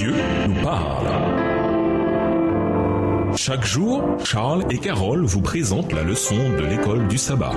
Dieu nous parle. Chaque jour, Charles et Carole vous présentent la leçon de l'école du sabbat.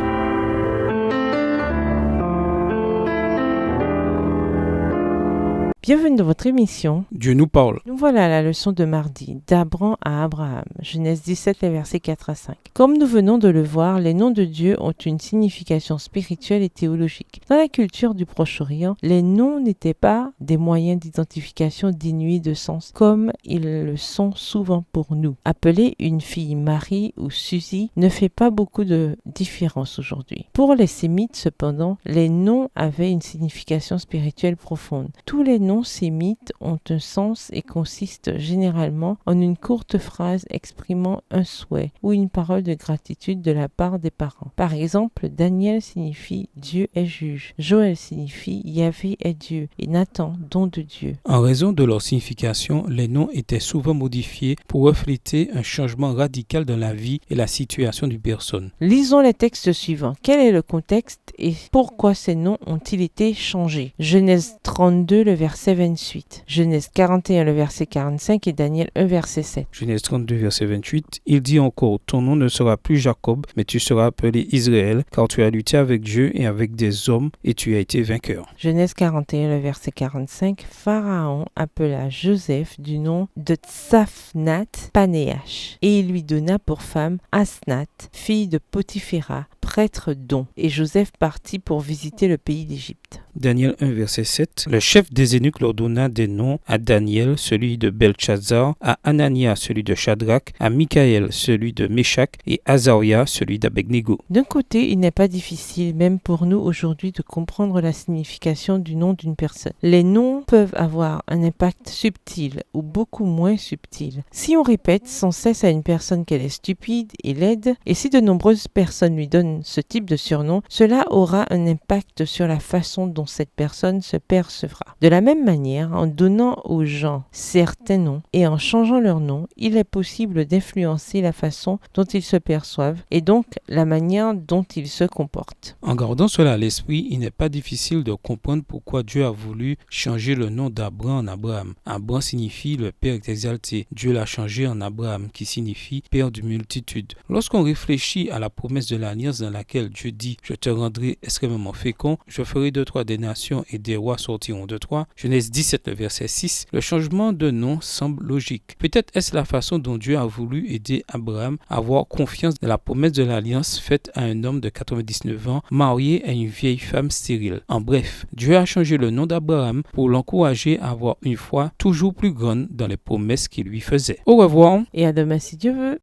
Bienvenue dans votre émission. Dieu nous parle. Nous voilà à la leçon de mardi, d'Abram à Abraham, Genèse 17, les versets 4 à 5. Comme nous venons de le voir, les noms de Dieu ont une signification spirituelle et théologique. Dans la culture du Proche-Orient, les noms n'étaient pas des moyens d'identification dénués de sens, comme ils le sont souvent pour nous. Appeler une fille Marie ou Suzy ne fait pas beaucoup de différence aujourd'hui. Pour les Sémites, cependant, les noms avaient une signification spirituelle profonde. Tous les noms sémites ont un sens et consistent généralement en une courte phrase exprimant un souhait ou une parole de gratitude de la part des parents. Par exemple, Daniel signifie Dieu est juge, Joël signifie Yahvé est Dieu et Nathan don de Dieu. En raison de leur signification, les noms étaient souvent modifiés pour refléter un changement radical dans la vie et la situation d'une personne. Lisons les textes suivants. Quel est le contexte et pourquoi ces noms ont-ils été changés? Genèse 32, le verset 28. Genèse 41, le verset 45 et Daniel 1, verset 7. Genèse 32, verset 28, il dit encore, ton nom ne sera plus Jacob, mais tu seras appelé Israël, car tu as lutté avec Dieu et avec des hommes, et tu as été vainqueur. Genèse 41, le verset 45, Pharaon appela Joseph du nom de Tsaphnath Panéach, et il lui donna pour femme Asnath, fille de Potiphéra, prêtre d'On. Et Joseph partit pour visiter le pays d'Égypte. Daniel 1, verset 7. Le chef des eunuques leur donna des noms à Daniel, celui de Belchazzar, à Anania, celui de Shadrach, à Michaël, celui de Meshach, et Azaria, celui d'Abednego. D'un côté, il n'est pas difficile, même pour nous aujourd'hui, de comprendre la signification du nom d'une personne. Les noms peuvent avoir un impact subtil ou beaucoup moins subtil. Si on répète sans cesse à une personne qu'elle est stupide et laide, et si de nombreuses personnes lui donnent ce type de surnom, cela aura un impact sur la façon dont cette personne se percevra. De la même manière, en donnant aux gens certains noms et en changeant leur nom, il est possible d'influencer la façon dont ils se perçoivent et donc la manière dont ils se comportent. En gardant cela à l'esprit, il n'est pas difficile de comprendre pourquoi Dieu a voulu changer le nom d'Abraham en Abraham. Abraham signifie le Père est exalté. Dieu l'a changé en Abraham, qui signifie Père d'une multitude. Lorsqu'on réfléchit à la promesse de l'alliance dans laquelle Dieu dit « Je te rendrai extrêmement fécond, je ferai de toi des nations et des rois sortiront de toi », Genèse 17, le verset 6, le changement de nom semble logique. Peut-être est-ce la façon dont Dieu a voulu aider Abraham à avoir confiance dans la promesse de l'alliance faite à un homme de 99 ans marié à une vieille femme stérile. En bref, Dieu a changé le nom d'Abraham pour l'encourager à avoir une foi toujours plus grande dans les promesses qu'il lui faisait. Au revoir. Et à demain si Dieu veut.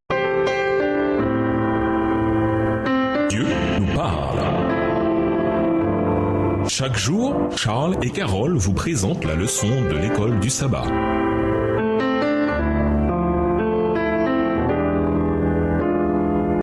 Dieu nous parle. Chaque jour, Charles et Carole vous présentent la leçon de l'école du sabbat.